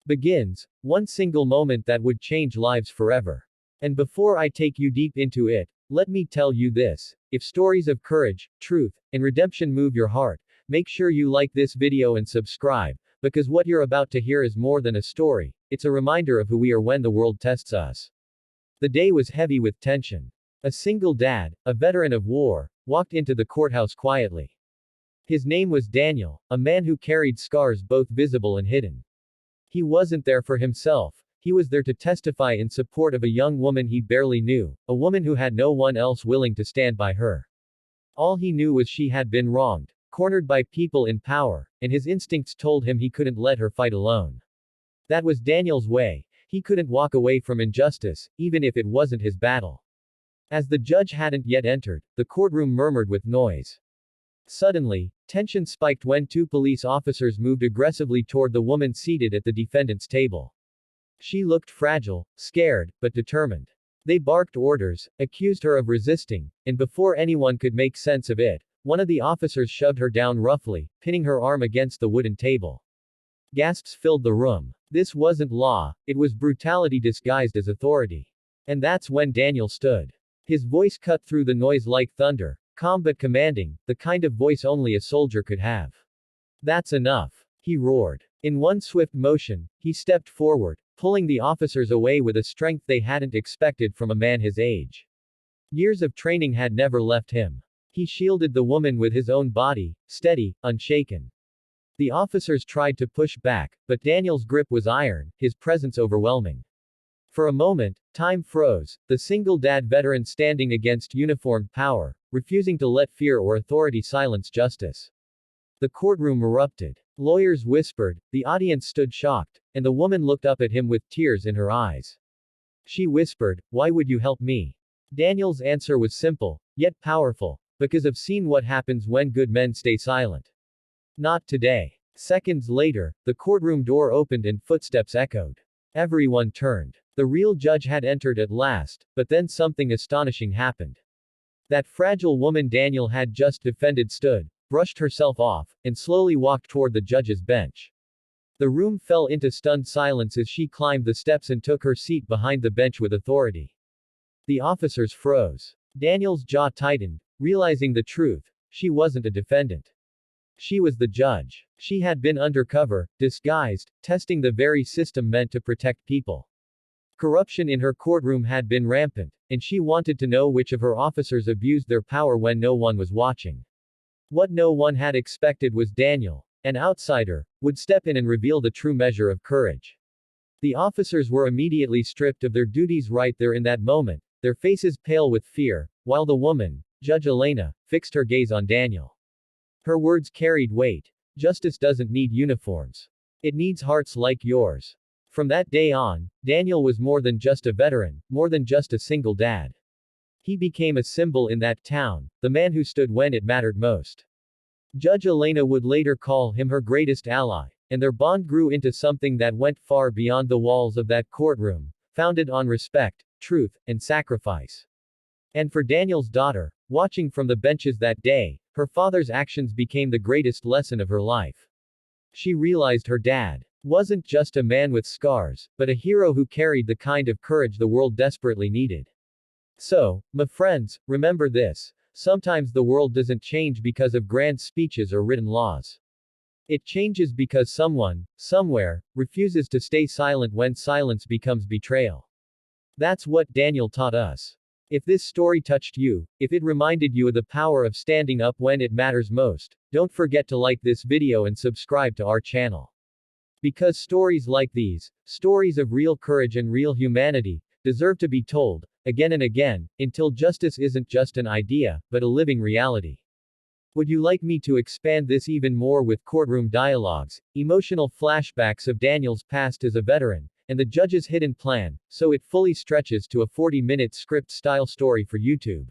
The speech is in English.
begins, one single moment that would change lives forever. And before I take you deep into it, let me tell you this. If stories of courage, truth, and redemption move your heart, make sure you like this video and subscribe, because what you're about to hear is more than a story, it's a reminder of who we are when the world tests us. The day was heavy with tension. A single dad, a veteran of war, walked into the courthouse quietly. His name was Daniel, a man who carried scars both visible and hidden. He wasn't there for himself. He was there to testify in support of a young woman he barely knew, a woman who had no one else willing to stand by her. All he knew was she had been wronged, cornered by people in power, and his instincts told him he couldn't let her fight alone. That was Daniel's way. He couldn't walk away from injustice, even if it wasn't his battle. As the judge hadn't yet entered, the courtroom murmured with noise. Suddenly, tension spiked when two police officers moved aggressively toward the woman seated at the defendant's table. She looked fragile, scared, but determined. They barked orders, accused her of resisting, and before anyone could make sense of it, one of the officers shoved her down roughly, pinning her arm against the wooden table. Gasps filled the room. This wasn't law, it was brutality disguised as authority. And that's when Daniel stood. His voice cut through the noise like thunder, calm but commanding, the kind of voice only a soldier could have. That's enough, he roared. In one swift motion, he stepped forward, pulling the officers away with a strength they hadn't expected from a man his age. Years of training had never left him. He shielded the woman with his own body, steady, unshaken. The officers tried to push back, but Daniel's grip was iron, his presence overwhelming. For a moment, time froze, the single dad veteran standing against uniformed power, refusing to let fear or authority silence justice. The courtroom erupted. Lawyers whispered, the audience stood shocked, and the woman looked up at him with tears in her eyes. She whispered, "Why would you help me?" Daniel's answer was simple, yet powerful, because I've seen what happens when good men stay silent. Not today. Seconds later, the courtroom door opened and footsteps echoed. Everyone turned. The real judge had entered at last, but then something astonishing happened. That fragile woman Daniel had just defended stood, brushed herself off, and slowly walked toward the judge's bench. The room fell into stunned silence as she climbed the steps and took her seat behind the bench with authority. The officers froze. Daniel's jaw tightened, realizing the truth. She wasn't a defendant. She was the judge. She had been undercover, disguised, testing the very system meant to protect people. Corruption in her courtroom had been rampant, and she wanted to know which of her officers abused their power when no one was watching. What no one had expected was Daniel, an outsider, would step in and reveal the true measure of courage. The officers were immediately stripped of their duties right there in that moment, their faces pale with fear, while the woman, Judge Elena, fixed her gaze on Daniel. Her words carried weight. Justice doesn't need uniforms. It needs hearts like yours. From that day on, Daniel was more than just a veteran, more than just a single dad. He became a symbol in that town, the man who stood when it mattered most. Judge Elena would later call him her greatest ally, and their bond grew into something that went far beyond the walls of that courtroom, founded on respect, truth, and sacrifice. And for Daniel's daughter, watching from the benches that day, her father's actions became the greatest lesson of her life. She realized her dad wasn't just a man with scars, but a hero who carried the kind of courage the world desperately needed. So, my friends, remember this. Sometimes the world doesn't change because of grand speeches or written laws. It changes because someone, somewhere, refuses to stay silent when silence becomes betrayal. That's what Daniel taught us. If this story touched you, if it reminded you of the power of standing up when it matters most, don't forget to like this video and subscribe to our channel. Because stories like these, stories of real courage and real humanity, deserve to be told, again and again, until justice isn't just an idea, but a living reality. Would you like me to expand this even more with courtroom dialogues, emotional flashbacks of Daniel's past as a veteran, and the judge's hidden plan, so it fully stretches to a 40-minute script-style story for YouTube?